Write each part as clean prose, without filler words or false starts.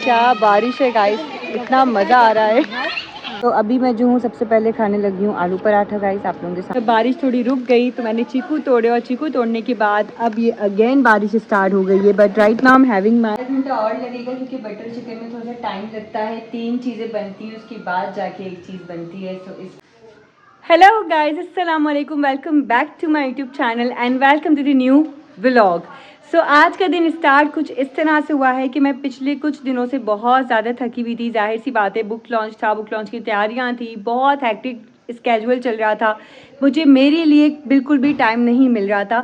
क्या बारिश है गाइस, इतना मज़ा आ रहा है। तो अभी मैं जो हूँ सबसे पहले खाने लगी हूँ आलू पराठा गाइस आप लोगों के साथ। तो बारिश थोड़ी रुक गई तो मैंने चीकू तोड़े और चीकू तोड़ने के बाद अब ये अगेन बारिश स्टार्ट हो गई है। But right now I am having my 1 घंटा और लगेगा क्योंकि बटर चिकन में थोड़ा सा टाइम लगता है। 3 चीज़ें बनती हैं उसके बाद जाके एक चीज़ बनती है। सो इस हेलो गाइस, अस्सलाम वालेकुम, welcome back to my YouTube channel and welcome to the new vlog. So आज का दिन स्टार्ट कुछ इस तरह से हुआ है कि मैं पिछले कुछ दिनों से बहुत ज़्यादा थकी हुई थी। जाहिर सी बात है, बुक लॉन्च था, बुक लॉन्च की तैयारियां थी, बहुत हैक्टिक स्केजुअल चल रहा था, मुझे मेरे लिए बिल्कुल भी टाइम नहीं मिल रहा था।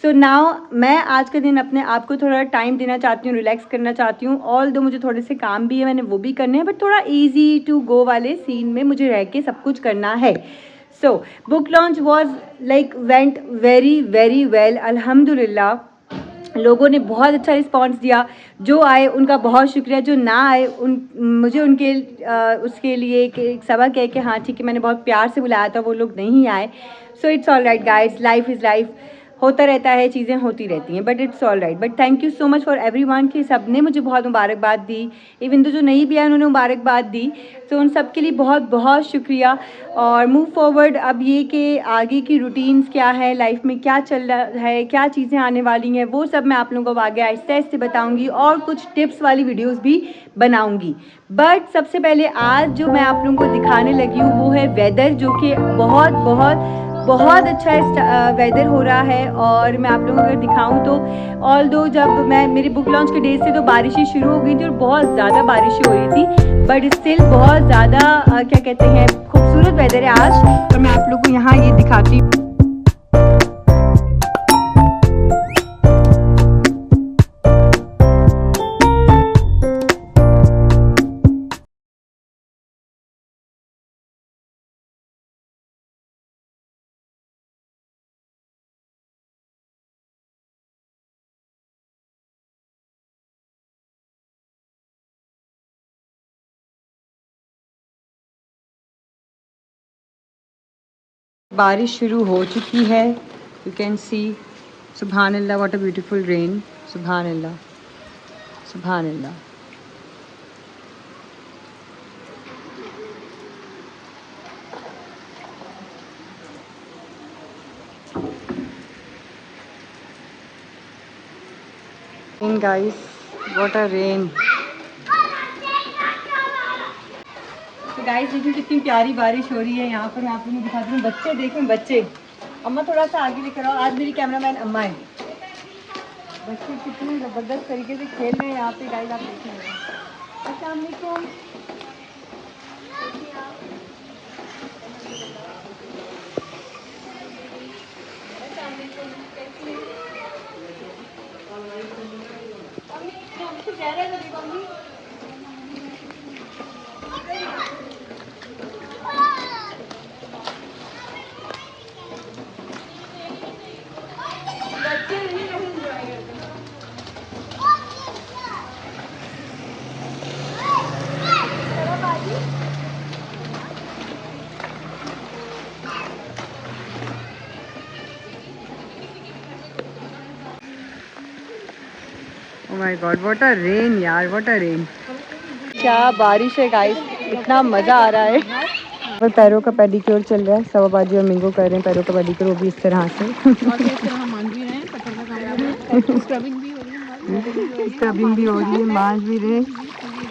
सो नाउ मैं आज का दिन अपने आप को थोड़ा टाइम देना चाहती हूँ, रिलैक्स करना चाहती हूँ। ऑल दो मुझे थोड़े से काम भी है, मैंने वो भी करने हैं, बट थोड़ा ईजी टू गो वाले सीन में मुझे रह के सब कुछ करना है। So book launch was like went very very well, अल्हम्दुलिल्लाह। लोगों ने बहुत अच्छा रिस्पांस दिया। जो आए उनका बहुत शुक्रिया, जो ना आए मुझे उनके उसके लिए एक सबक है कि हाँ ठीक है, मैंने बहुत प्यार से बुलाया था, वो लोग नहीं आए। So it's all right guys, life is life, होता रहता है, चीज़ें होती रहती हैं, but it's all right. But thank you so much for everyone कि सब ने मुझे बहुत मुबारकबाद दी। इवन तो जो नहीं भी आए उन्होंने मुबारकबाद दी। तो उन सब के लिए बहुत बहुत शुक्रिया। और मूव फॉरवर्ड अब ये कि आगे की रूटीन्स क्या है, लाइफ में क्या चल रहा है, क्या चीज़ें आने वाली हैं, वो सब मैं आप लोगों को आगे आहिस्ते आहिस्ते बताऊंगी और कुछ टिप्स वाली वीडियोस भी बनाऊंगी। बट सबसे पहले आज जो मैं आप लोगों को दिखाने लगी हूँ वो है वेदर, जो कि बहुत बहुत बहुत अच्छा वेदर हो रहा है। और मैं आप लोगों को अगर दिखाऊं तो ऑल दो जब मैं मेरे बुक लॉन्च के डे से तो बारिशें शुरू हो गई थी और बहुत ज़्यादा बारिशें हो रही थी, बट स्टिल बहुत ज़्यादा क्या कहते हैं खूबसूरत वेदर है आज। और मैं आप लोग को यहाँ ये दिखाती हूँ। बारिश शुरू हो चुकी है, यू कैन सी। सुभान अल्लाह, व्हाट अ ब्यूटीफुल रेन, सुभान अल्लाह, सुभान अल्लाह। Guys, what a rain. तो गाइस देखिए कितनी प्यारी बारिश हो रही है यहाँ पर। मैं आप लोगों को दिखाती हूँ, बच्चे देखें, बच्चे। अम्मा थोड़ा सा आगे लेकर आओ, आज मेरी कैमरामैन अम्मा है। बच्चे कितने ज़बरदस्त तरीके से खेल रहे हैं यहाँ पे गाइस, आप देखेंगे। अस्सलाम वालेकुम। Oh my God, what a rain यार, व्हाट अ रेन। क्या बारिश है गाइस, इतना मज़ा आ रहा है। और पैरों का पेडिक्योर चल रहा है, सवा बाजी और मिंगो कर रहे हैं पैरों का पेडिक्योर, वो भी इस तरह से। स्क्रबिंग भी हो रही है, मांज भी रहे।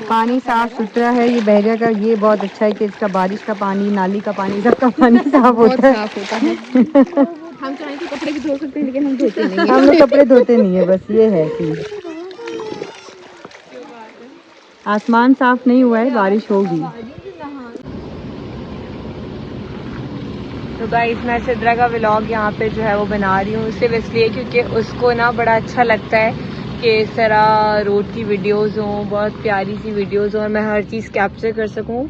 पानी साफ सुथरा है ये बहरिया का, ये बहुत अच्छा है कि इसका बारिश का पानी, नाली का पानी, सबका पानी साफ होता है। हम चाहें तो कपड़े भी धो सकते हैं लेकिन हम धोते नहीं हैं। हम लोग कपड़े धोते नहीं है, बस ये है कि आसमान साफ नहीं हुआ है, बारिश होगी। तो गाइस मैं सिद्रा का व्लॉग यहाँ पे जो है वो बना रही हूँ, सिर्फ इसलिए क्योंकि उसको ना बड़ा अच्छा लगता है कि इस तरह रोड की वीडियोस हों, बहुत प्यारी सी वीडियोस हों और मैं हर चीज़ कैप्चर कर सकूँ।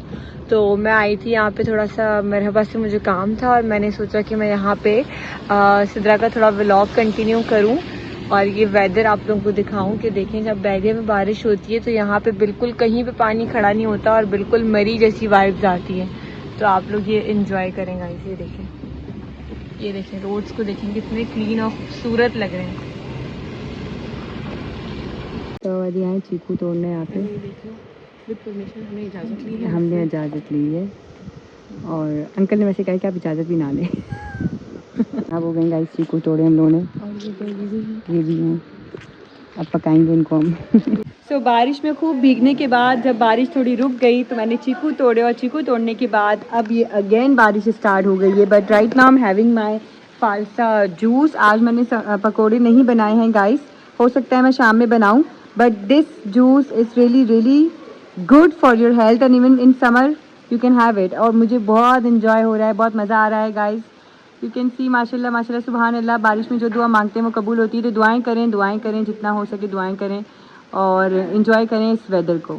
तो मैं आई थी यहाँ पे, थोड़ा सा मरहबा से मुझे काम था और मैंने सोचा कि मैं यहाँ पे सिद्रा का थोड़ा व्लॉग कंटिन्यू करूँ और ये वेदर आप लोगों को दिखाऊं कि देखें जब बहरिया में बारिश होती है तो यहाँ पे बिल्कुल कहीं पे पानी खड़ा नहीं होता और बिल्कुल मरी जैसी वाइब्स आती हैं। तो आप लोग ये एंजॉय करेंगे। इसे देखें, ये देखें रोड्स को देखें कितने क्लीन और खूबसूरत लग रहे हैं। तो आज यहाँ चीकू तोड़ने यहाँ पे विद परमिशन हमने इजाज़त ली है। हमने इजाज़त ली है और अंकल ने वैसे कहा कि आप इजाज़त भी ना लें। अब हो गए गाइस, चीकू तोड़े हम लोगों ने और ये भी हैं, अब पकाएंगे इनको हम। सो बारिश में खूब भीगने के बाद जब बारिश थोड़ी रुक गई तो मैंने चीकू तोड़े और चीकू तोड़ने के बाद अब ये अगेन बारिश स्टार्ट हो गई है। But right now I am having my falsa juice. आज मैंने पकोड़े नहीं बनाए हैं गाइस, हो सकता है मैं शाम में बनाऊं, but this juice is really really good for your health and even in summer you can have it. और मुझे बहुत इन्जॉय हो रहा है, बहुत मज़ा आ रहा है गाइस। यू कैन सी माशाल्लाह माशाल्लाह सुभान अल्लाह। बारिश में जो दुआ मांगते हैं वो कबूल होती है, तो दुआएं करें जितना हो सके दुआएं करें और इन्जॉय करें इस वेदर को।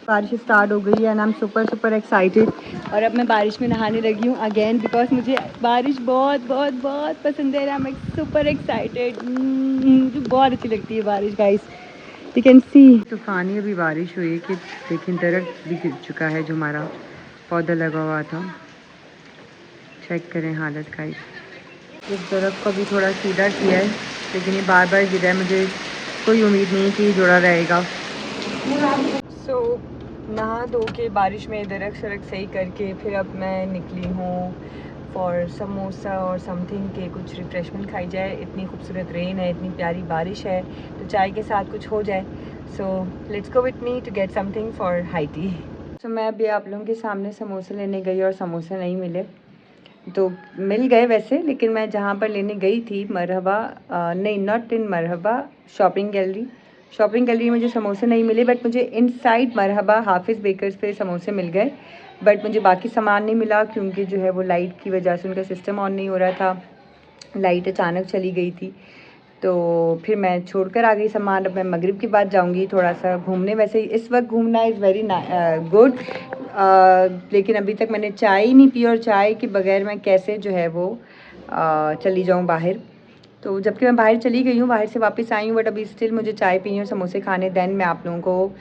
बारिश स्टार्ट हो गई है and I am super excited. और अब मैं बारिश में नहाने लगी हूँ अगेन बिकॉज मुझे बारिश बहुत बहुत बहुत पसंद है। आई एम सुपर एक्साइटेड, मुझे बहुत अच्छी लगती है बारिश गाइस। यू कैन सी तूफ़ानी अभी बारिश हुई है कि लेकिन दरख्त भी गिर चुका है जो हमारा पौधा लगा हुआ था। चेक करें हालत गाइस। इस दरख्त को भी थोड़ा सीधा किया है लेकिन ये बार बार गिरा है, मुझे कोई उम्मीद नहीं कि जुड़ा रहेगा। सो नहा धो के बारिश में दरख्त शरक सही करके फिर अब मैं निकली हूँ फॉर समोसा और समथिंग के कुछ रिफ़्रेशमेंट खाई जाए। इतनी खूबसूरत रेन है, इतनी प्यारी बारिश है, तो चाय के साथ कुछ हो जाए। So let's go with me to get something for high tea. तो मैं अभी आप लोगों के सामने समोसे लेने गई और समोसे नहीं मिले, तो मिल गए वैसे, लेकिन मैं जहाँ पर लेने गई थी मरहबा नहीं, not in Marhaba, shopping gallery में मुझे समोसे नहीं मिले। बट मुझे इनसाइड मरहबा हाफिज़ बेकर्स पे समोसे मिल गए। बट मुझे बाकी सामान नहीं मिला क्योंकि जो है वो लाइट की वजह से उनका सिस्टम ऑन नहीं हो रहा था, लाइट अचानक चली गई थी, तो फिर मैं छोड़कर आ गई सामान। अब मैं मगरिब के बाद जाऊंगी थोड़ा सा घूमने। वैसे इस वक्त घूमना इज़ वेरी गुड, लेकिन अभी तक मैंने चाय ही नहीं पी और चाय के बगैर मैं कैसे जो है वो चली जाऊं बाहर। तो जबकि मैं बाहर चली गई हूँ, बाहर से वापस आई हूँ, बट अभी स्टिल मुझे चाय पीनी और समोसे खाने। देन मैं आप लोगों को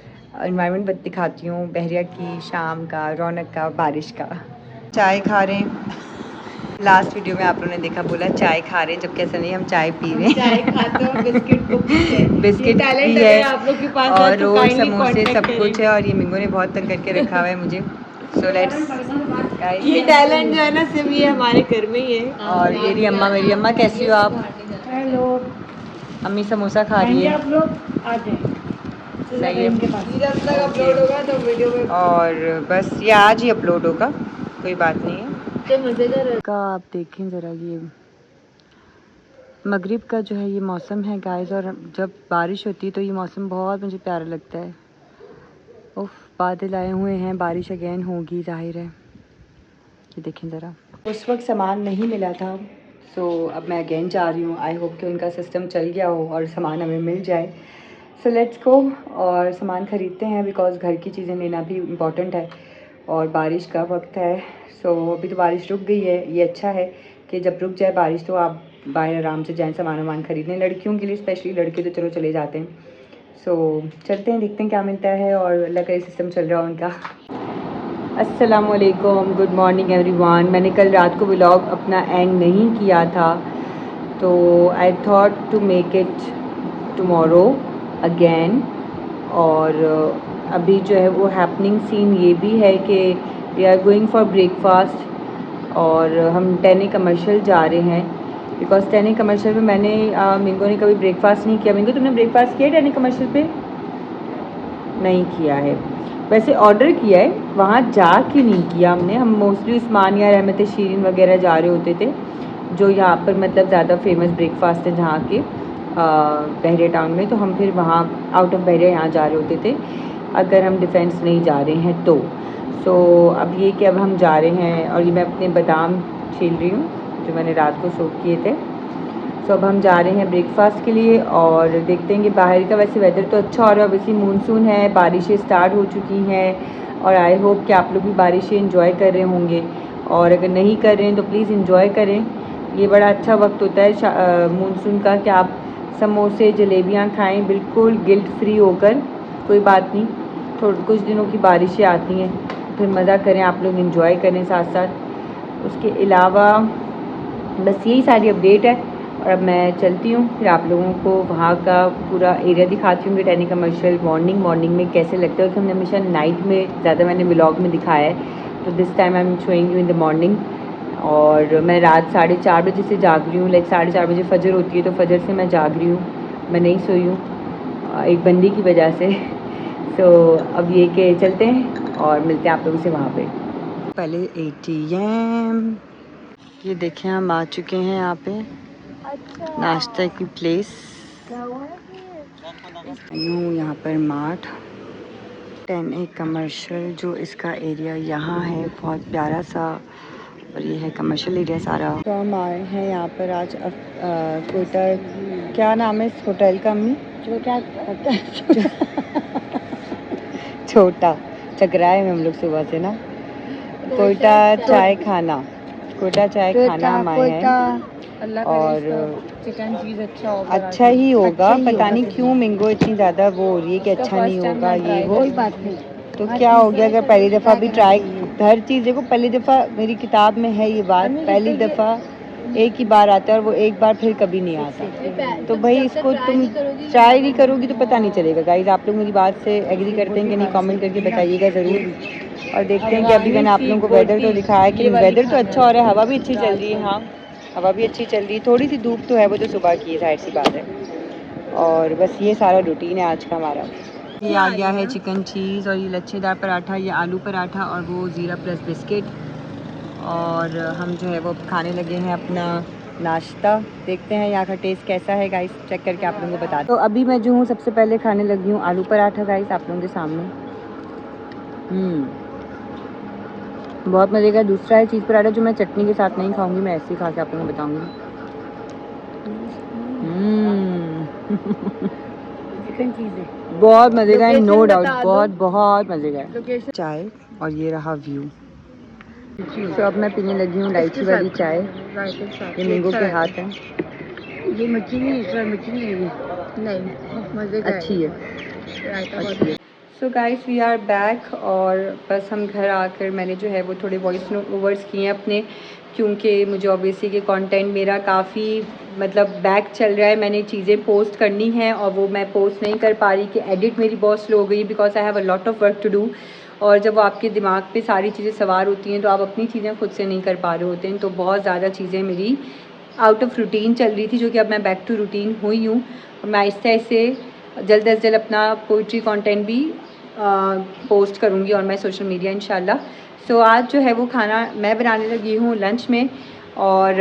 इन्वायरमेंट दिखाती हूँ, बहरिया की, शाम का, रौनक का, बारिश का। चाय खा रहे हैं, लास्ट वीडियो में आप लोगों ने देखा, बोला चाय खा रहे हैं, जबकि ऐसा नहीं, हम चाय पी रहे हैं। चाय खाते हो, बिस्किट भी है आप लोग के पास और रोल समोसे सब कुछ है। और ये मिंगो ने बहुत तंग करके रखा हुआ है मुझे। सो लेट्स गाइस, ये टैलेंट जो है ना सिर्फ ये हमारे घर में ही है। और ये रही अम्मा, मेरी अम्मा, कैसी हो आप? हेलो, अम्मी समोसा खा रही है। आप लोग आ जाए, सही है, जब तक अपलोड होगा तो वीडियो में। और बस ये आज ही अपलोड होगा, कोई बात नहीं है। मज़ेदार का आप देखें ज़रा, ये मगरिब का जो है ये मौसम है गाइस, और जब बारिश होती है तो ये मौसम बहुत मुझे प्यारा लगता है। उफ, बादल आए हुए हैं, बारिश अगेन होगी ज़ाहिर है। ये देखें ज़रा, उस वक्त सामान नहीं मिला था, सो अब मैं अगेन जा रही हूँ। आई होप कि उनका सिस्टम चल गया हो और सामान हमें मिल जाए। सो लेट्स गो और सामान ख़रीदते हैं, बिकॉज़ घर की चीज़ें लेना भी इम्पॉर्टेंट है और बारिश का वक्त है। सो अभी तो बारिश रुक गई है, ये अच्छा है कि जब रुक जाए बारिश तो आप बाहर आराम से जाएं सामान वामान ख़रीदने। लड़कियों के लिए स्पेशली, लड़के तो चलो चले जाते हैं। सो चलते हैं, देखते हैं क्या मिलता है, और अल्लाह का सिस्टम चल रहा है उनका। अस्सलामुअलैकुम, गुड मॉर्निंग एवरीवन। मैंने कल रात को व्लॉग अपना एंड नहीं किया था, तो I thought to make it tomorrow again. और अभी जो है वो हैपनिंग सीन ये भी है कि we are going for breakfast और हम टेनी कमर्शियल जा रहे हैं, बिकॉज टेनी कमर्शियल में मैंने मिंगो ने कभी ब्रेकफास्ट नहीं किया। मिंगो, तुमने ब्रेकफास्ट किया टेनी कमर्शियल पे? नहीं किया है, वैसे ऑर्डर किया है, वहाँ जा के नहीं किया हमने। हम मोस्टली उस्मानिया, रहमत शीरीन वगैरह जा रहे होते थे, जो यहाँ पर मतलब ज़्यादा फेमस ब्रेकफास्ट है जहाँ के बहरिया टाउन में, तो हम फिर वहाँ आउट ऑफ बहरिया यहाँ जा रहे होते थे अगर हम डिफेंस नहीं जा रहे हैं तो। सो अब ये कि अब हम जा रहे हैं, और ये मैं अपने बादाम छील रही हूँ जो मैंने रात को सोक किए थे। सो अब हम जा रहे हैं ब्रेकफास्ट के लिए और देखते हैं कि बाहर का वैसे वेदर तो अच्छा हो रहा है, ऑब्वियसली मानसून है, बारिशें स्टार्ट हो चुकी हैं, और आई होप कि आप लोग भी बारिशें इंजॉय कर रहे होंगे, और अगर नहीं कर रहे हैं तो प्लीज़ इंजॉय करें। ये बड़ा अच्छा वक्त होता है मानसून का कि आप समोसे जलेबियाँ खाएं बिल्कुल गिल्ट फ्री होकर। कोई बात नहीं, थोड़े कुछ दिनों की बारिशें आती हैं, फिर मज़ा करें, आप लोग इंजॉय करें साथ साथ। उसके अलावा बस यही सारी अपडेट है, और अब मैं चलती हूँ, फिर आप लोगों को वहाँ का पूरा एरिया दिखाती हूँ कि टहनी कमर्शियल मॉर्निंग में कैसे लगता है। कि हमने हमेशा नाइट में ज़्यादा मैंने व्लॉग में दिखाया है, तो this time I am showing you in the morning. और मैं रात 4:30 बजे से जाग रही हूँ, लाइक 4:30 बजे फजर होती है, तो फजर से मैं जाग रही हूँ, मैं नहीं सोई हूँ एक बंदी की वजह से। सो अब ये कि चलते हैं और मिलते हैं आप लोगों से वहाँ पे। पहले ATM, ये देखें हम आ चुके हैं यहाँ पे। अच्छा। नाश्ता की प्लेस यूँ, यहाँ पर मार्ट 10A कमर्शियल, जो इसका एरिया यहाँ है बहुत प्यारा सा, और ये है कमर्शियल एरिया सारा। तो हम आए हैं यहाँ पर आज कोयटा, क्या नाम है इस होटल का अम्मी? छोटा चकराए में हम लोग सुबह से ना। कोयटा चाय खाना, कोयटा चाय खाना हम आए हैं। और चिकन चीज़ अच्छा होगा, अच्छा ही होगा, पता नहीं क्यों मैंगो इतनी ज़्यादा वो हो रही है कि अच्छा नहीं होगा ये वो। कोई बात नहीं, तो क्या हो गया अगर पहली दफ़ा भी ट्राई, हर चीज़ देखो पहली दफ़ा, मेरी किताब में है ये बात, पहली दफ़ा एक ही बार आता है और वो एक बार फिर कभी नहीं आता। तो भाई इसको तुम ट्राई नहीं करोगी तो पता नहीं चलेगा। गाइज आप लोग मेरी बात से एग्री करते हैं कि नहीं, कमेंट करके बताइएगा ज़रूर। और देखते हैं कि अभी मैंने आप लोगों को वेदर तो दिखाया कि वेदर तो अच्छा हो रहा है, हवा भी अच्छी चल रही है। हाँ, हवा भी अच्छी चल रही है, थोड़ी सी धूप तो है, वो तो सुबह की है, जाहिर सी बात है। और बस ये सारा रूटीन है आज का हमारा। ये आ गया है चिकन चीज़, और ये लच्छेदार पराठा, ये आलू पराठा, और वो ज़ीरा प्लस बिस्किट। और हम जो है वो खाने लगे हैं अपना नाश्ता। देखते हैं यहाँ का टेस्ट कैसा है गाइस, चेक करके आप लोगों को बता। तो अभी मैं जो हूँ सबसे पहले खाने लगी हूँ आलू पराठा गाइस, आप लोगों के सामने। बहुत मज़े का। दूसरा है चीज़ पराठा, जो मैं चटनी के साथ नहीं खाऊंगी, मैं ऐसे ही खा के आप लोगों को बताऊंगी। चिकन चीज़ है, बहुत मज़े का है, नो डाउट, बहुत मज़े का है। चाय, और ये रहा व्यू। तो अब मैं पीने लगी हूँ इलायची वाली चाय, ये मैंगो के हाथ है। ये मच्छी नहीं है, मच्छी नहीं है, नहीं मज़े का, अच्छी है। So guys we are back, और बस हम घर आकर मैंने जो है वो थोड़े वॉइस ओवर्स किए हैं अपने, क्योंकि मुझे ऑब्वियसली कि कंटेंट मेरा काफ़ी मतलब बैक चल रहा है, मैंने चीज़ें पोस्ट करनी हैं और वो मैं पोस्ट नहीं कर पा रही, कि एडिट मेरी बहुत स्लो हो गई, because I have a lot of work to do. और जब आपके दिमाग पे सारी चीज़ें सवार होती हैं तो आप अपनी चीज़ें खुद से नहीं कर पा रहे होते हैं, तो बहुत ज़्यादा चीज़ें मेरी आउट ऑफ रूटीन चल रही थी, जो कि अब मैं बैक टू रूटीन हुई हूँ। और मैं आहिस्ते आहिस्ते जल्द अज जल्द अपना पोइट्री कंटेंट भी पोस्ट करूँगी और मैं सोशल मीडिया इंशाल्लाह। सो आज जो है वो खाना मैं बनाने लगी हूँ लंच में, और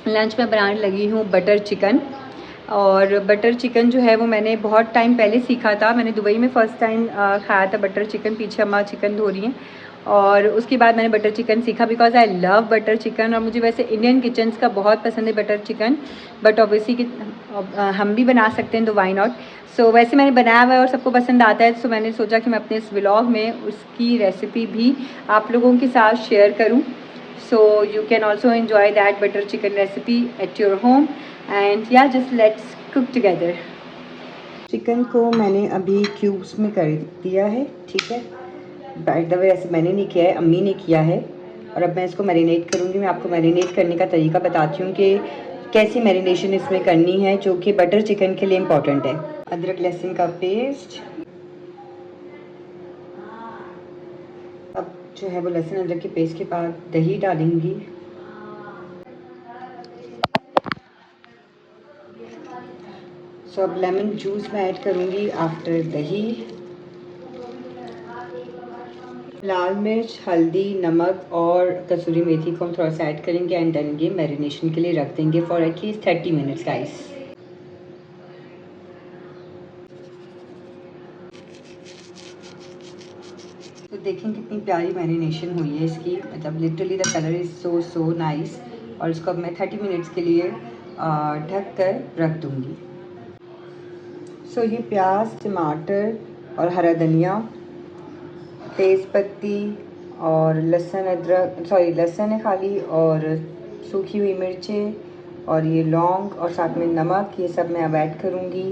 लंच में बनाने लगी हूँ बटर चिकन। और बटर चिकन जो है वो मैंने बहुत टाइम पहले सीखा था, मैंने दुबई में फ़र्स्ट टाइम खाया था बटर चिकन। पीछे अम्मा चिकन धो रही हैं, और उसके बाद मैंने बटर चिकन सीखा, because I love butter chicken. और मुझे वैसे इंडियन किचन्स का बहुत पसंद है बटर चिकन, बट ऑब्वियसली कि हम भी बना सकते हैं, तो वाई नॉट। सो वैसे मैंने बनाया हुआ है और सबको पसंद आता है, सो मैंने सोचा कि मैं अपने इस व्लॉग में उसकी रेसिपी भी आप लोगों के साथ शेयर करूं। So you can also enjoy that butter chicken recipe at your home, and yeah just let's cook together. Chicken को मैंने अभी क्यूब्स में कर दिया है, ठीक है। बाय द वे ऐसे मैंने नहीं किया है, अम्मी ने किया है। और अब मैं इसको मैरिनेट करूँगी। मैं आपको मैरिनेट करने का तरीका बताती हूँ कि कैसी मैरिनेशन इसमें करनी है, जो कि बटर चिकन के लिए इम्पॉर्टेंट है। अदरक लहसुन का पेस्ट, अब जो है वो लहसुन अदरक के पेस्ट के बाद दही डालेंगी। सो अब लेमन जूस मैं ऐड करूँगी आफ्टर दही। लाल मिर्च, हल्दी, नमक और कसूरी मेथी को हम थोड़ा सा ऐड करेंगे, एंड देन ये मैरिनेशन के लिए रख देंगे फॉर एटलीस्ट 30 मिनट्स गाइस। तो देखें कितनी प्यारी मैरिनेशन हुई है इसकी, मतलब literally the colour is so nice. और इसको अब मैं 30 मिनट्स के लिए ढक कर रख दूँगी। सो ये प्याज, टमाटर और हरा धनिया, तेज़ पत्ती और लहसुन अदरक, सॉरी लहसुन है खाली, और सूखी हुई मिर्चें और ये लौंग और साथ में नमक, ये सब मैं अब ऐड करूँगी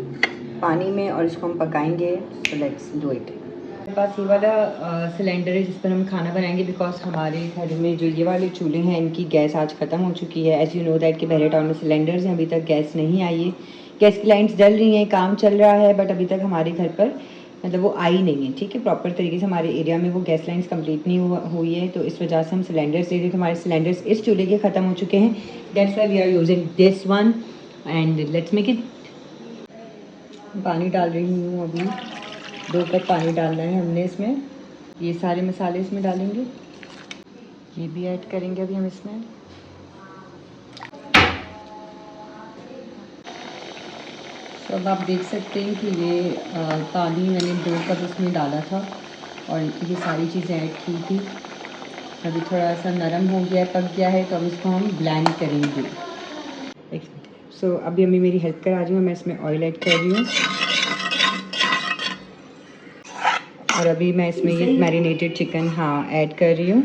पानी में और इसको हम पकाएंगे। So let's do it. मेरे पास ये वाला सिलेंडर है जिस पर हम खाना बनाएंगे, बिकॉज हमारे घर में जो ये वाले चूल्हे हैं इनकी गैस आज ख़त्म हो चुकी है। एज़ यू नो दैट कि बहरे टाउन में सिलेंडर्स हैं, अभी तक गैस नहीं आई है। गैस की लाइन्स जल रही हैं, काम चल रहा है, बट अभी तक हमारे घर पर मतलब वो आई नहीं है। ठीक है, प्रॉपर तरीके से हमारे एरिया में वो गैस लाइन्स कंप्लीट नहीं हुई है, तो इस वजह से हम सिलेंडर्स दे रहे थे। हमारे सिलेंडर्स इस चूल्हे के ख़त्म हो चुके हैं, that's why we are using this one and let's make it. पानी डाल रही हूँ, अभी 2 कप पानी डालना है हमने इसमें। ये सारे मसाले इसमें डालेंगे, ये भी ऐड करेंगे अभी हम इसमें। तो अब आप देख सकते हैं कि ये पानी मैंने 2 कप इसमें डाला था और ये सारी चीज़ें ऐड की थी। अभी थोड़ा सा नरम हो गया है, पक गया है, तो अब इसको हम ब्लेंड करेंगे। सो अभी अम्मी मेरी हेल्प करा रही हूँ, मैं इसमें ऑयल ऐड कर रही हूँ और अभी मैं इसमें ये मैरिनेटेड चिकन ऐड कर रही हूँ।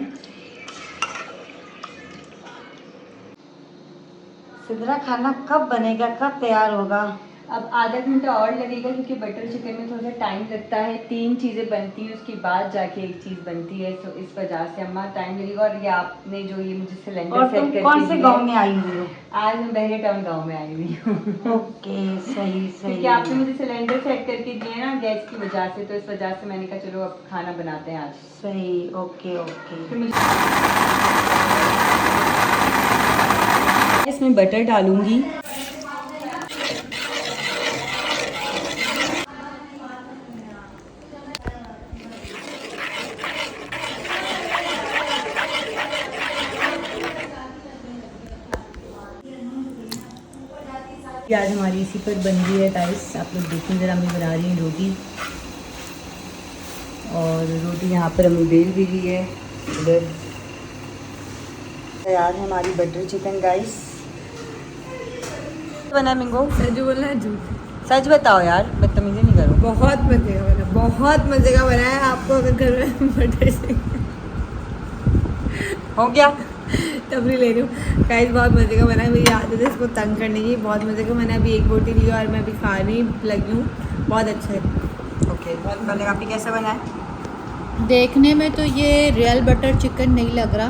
सिदरा खाना कब बनेगा, कब तैयार होगा? अब आधा घंटा और लगेगा, क्योंकि बटर चिकन में थोड़ा सा टाइम लगता है। 3 चीज़ें बनती हैं, उसके बाद जाके एक चीज़ बनती है, तो इस वजह से अम्मा टाइम लगेगा। और ये आपने जो ये मुझे सिलेंडर सेट करके कौन से गांव में आई हुई हो? आज मैं बहरे टाउन गाँव में आई हुई हूँ। ओके, सही सही। क्योंकि आपने मुझे सिलेंडर सेट करके दिए ना गैस की वजह से, तो इस वजह से मैंने कहा चलो अब खाना बनाते हैं आज। सही, ओके ओके। फिर मुझे इसमें बटर डालूंगी। आज हमारी इसी पर बन रही है गाइस, आप लोग देखें ज़रा। हमें बना रही हैं रोटी, और रोटी यहाँ पर हमें बेल भी रही है। इधर तैयार है हमारी बटर चिकन गाइस। बना है मिंगो? सच बोलना है झूठ? सच बताओ यार, बदतमीजी नहीं करो। बहुत मजे का बना, बहुत मजे का बना है। आपको अगर घर में बटर चिकन हो गया तबरी ले रही हूँ गाइस, बहुत मजे का बना है। मेरी आदत है इसको तंग करने की, बहुत मजे का। मैंने अभी एक बोटी ली और मैं अभी खाने लगी हूँ। बहुत अच्छा है। ओके, बहुत पहले आपकी कैसा बना है? देखने में तो ये रियल बटर चिकन नहीं लग रहा,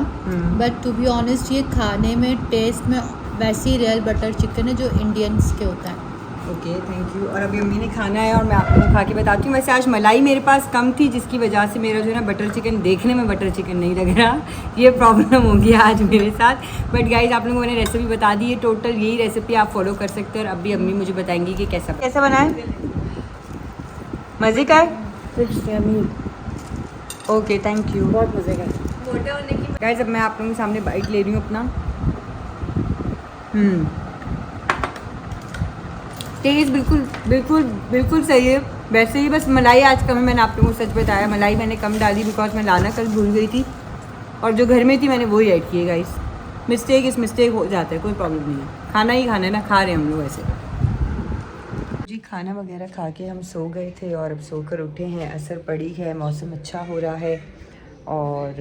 बट टू बी ऑनेस्ट ये खाने में टेस्ट में वैसे ही रियल बटर चिकन है जो इंडियंस के होता है। Okay, thank you. और अभी अम्मी ने खाना है और मैं आप लोगों को खा के बताती हूँ। वैसे आज मलाई मेरे पास कम थी, जिसकी वजह से मेरा जो है ना बटर चिकन देखने में बटर चिकन नहीं लग रहा। ये प्रॉब्लम हो गया आज मेरे साथ। बट गाइज, आप लोगों ने रेसिपी बता दी है, टोटल यही रेसिपी आप फॉलो कर सकते हैं। और अभी अम्मी मुझे बताएंगी कि कैसा बना है। मज़े का है? Okay, thank you. बहुत मजे का है। मोटे होने की गाइज, अब मैं आप लोगों के सामने बाइट ले रही हूँ अपना। टेस्ट बिल्कुल सही है। वैसे ही बस मलाई आज कम है, मैंने आप लोगों को सच बताया। मलाई मैंने कम डाली बिकॉज मैं लाना कल भूल गई थी, और जो घर में थी मैंने वही ऐड किए गाइस। मिस्टेक हो जाता है, कोई प्रॉब्लम नहीं है। खाना ही खाना है ना, खा रहे हैं हम लोग ऐसे। जी, खाना वगैरह खा के हम सो गए थे और अब सोकर उठे हैं। असर पड़ी है, मौसम अच्छा हो रहा है और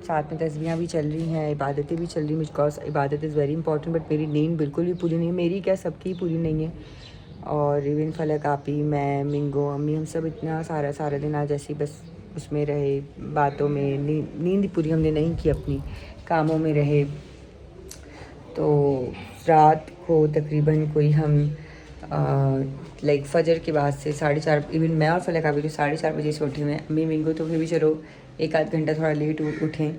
साथ में तस्बीहां भी चल रही हैं, इबादतें भी चल रही हैं। बिकॉज इबादत इज़ वेरी इंपॉर्टेंट, बट मेरी नींद बिल्कुल भी पूरी नहीं है। मेरी क्या, सबकी पूरी नहीं है। और इवन फलक आपी, मैं, मिंगो, अम्मी, हम सब इतना सारा दिन आज ऐसे बस उसमें रहे, बातों में। नींद पूरी हमने नहीं की, अपनी कामों में रहे। तो रात को तकरीबन कोई हम लाइक फजर के बाद से 4:30, इवन मैं और फलक आपी तो 4:30 बजे से उठे हुए हैं। अम्मी मिंगो तो फिर भी चलो 1 आध घंटा थोड़ा लेट उठें,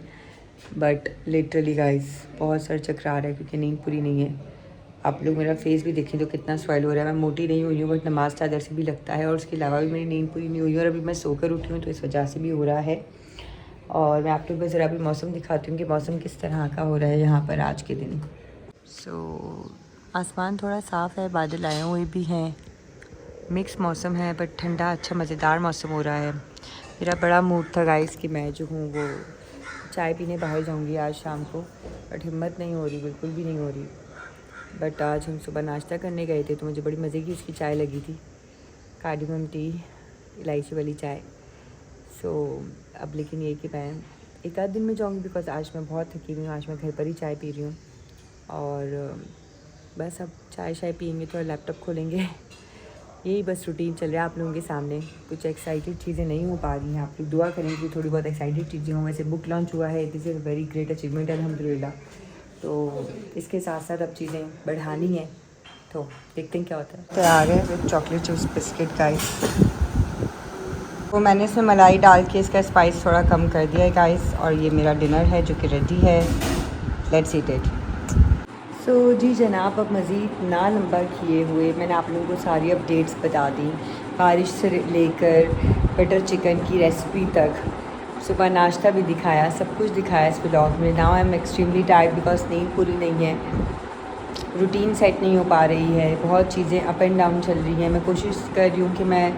बट लिटरली गाइस बहुत सर चकरा रहा है क्योंकि नींद पूरी नहीं है। आप लोग मेरा फेस भी देखें तो कितना स्वेल हो रहा है। मैं मोटी नहीं हुई हूँ, बट नमाज चादर से भी लगता है, और उसके अलावा भी मेरी नींद पूरी नहीं हुई है। और अभी मैं सोकर उठी हूँ, तो इस वजह से भी हो रहा है। और मैं आप लोग को ज़रा भी मौसम दिखाती हूँ कि मौसम किस तरह का हो रहा है यहाँ पर आज के दिन। आसमान थोड़ा साफ़ है, बादल आए हुए भी हैं, मिक्स मौसम है, बट ठंडा अच्छा मज़ेदार मौसम हो रहा है। मेरा बड़ा मूड था गाइस कि मैं जो हूँ वो चाय पीने बाहर जाऊँगी आज शाम को, बट हिम्मत नहीं हो रही, बिल्कुल भी नहीं हो रही। बट आज हम सुबह नाश्ता करने गए थे, तो मुझे बड़ी मज़े की उसकी चाय लगी थी, कार्डमम टी, इलायची वाली चाय। अब लेकिन ये कि मैं 1 आध दिन में जाऊँगी, बिकॉज आज मैं बहुत थकी हुई हूँ। आज मैं घर पर ही चाय पी रही हूँ, और बस अब चाय पियेंगे, थोड़ा लैपटॉप खोलेंगे यही बस रूटीन चल रहा है आप लोगों के सामने। कुछ एक्साइटेड चीज़ें नहीं हो पा रही हैं, आप लोग दुआ करें कि थोड़ी बहुत एक्साइटेड चीज़ें हों। वैसे बुक लॉन्च हुआ है, this is a very great achievement अल्हम्दुलिल्लाह। तो इसके साथ साथ अब चीज़ें बढ़ानी हैं, तो देखते हैं क्या होता है। तैयार है with chocolate chips biscuit guys. वो मैंने इसमें मलाई डाल के इसका स्पाइस थोड़ा कम कर दिया है गाइस। और ये मेरा डिनर है जो कि रेडी है, लेट्स ईट इट। सो जी जनाब, अब मज़ीद ना लंबा किए हुए मैंने आप लोगों को सारी अपडेट्स बता दी, बारिश से लेकर बटर चिकन की रेसिपी तक। सुबह नाश्ता भी दिखाया, सब कुछ दिखाया इस व्लॉग में। Now I am extremely tired because नींद पूरी नहीं है, रूटीन सेट नहीं हो पा रही है, बहुत चीज़ें अप एंड डाउन चल रही हैं। मैं कोशिश कर रही हूँ कि मैं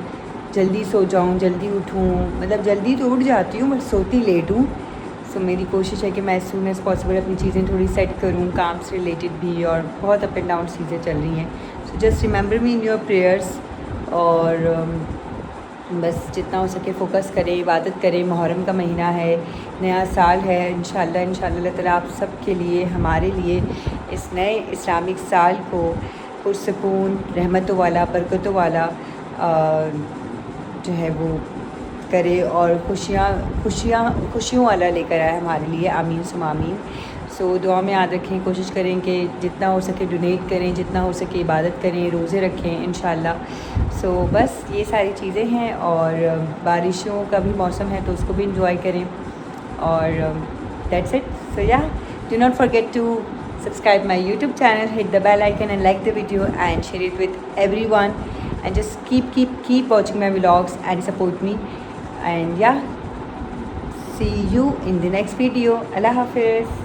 जल्दी सो जाऊँ, जल्दी उठूँ, मतलब जल्दी तो उठ जाती हूँ बट सोती लेट हूँ। सो मेरी कोशिश है कि मैं एज सून एज़ पॉसिबल अपनी चीज़ें थोड़ी सेट करूँ, काम से रिलेटेड भी, और बहुत अप एंड डाउन चीज़ें चल रही हैं। So just remember me in your prayers. और बस जितना हो सके फ़ोकस करें, इबादत करें। मुहर्रम का महीना है, नया साल है, इंशाल्लाह अल्लाह ताला आप सब के लिए, हमारे लिए इस नए इस्लामिक साल को पुरसकून, रहमतों वाला, बरकतों वाला जो है वो करे और खुशियों वाला लेकर आए हमारे लिए। आमीन सुम आमीन। सो दुआ में याद रखें, कोशिश करें कि जितना हो सके डोनेट करें, जितना हो सके इबादत करें, रोज़े रखें इंशाल्लाह। सो बस ये सारी चीज़ें हैं। और बारिशों का भी मौसम है तो उसको भी इंजॉय करें। और that's it. So yeah, do not forget to subscribe my YouTube channel, hit the bell icon and like the video and share it with everyone, and just keep watching my vlogs and support me. And yeah, see you in the next video. Allah Hafiz.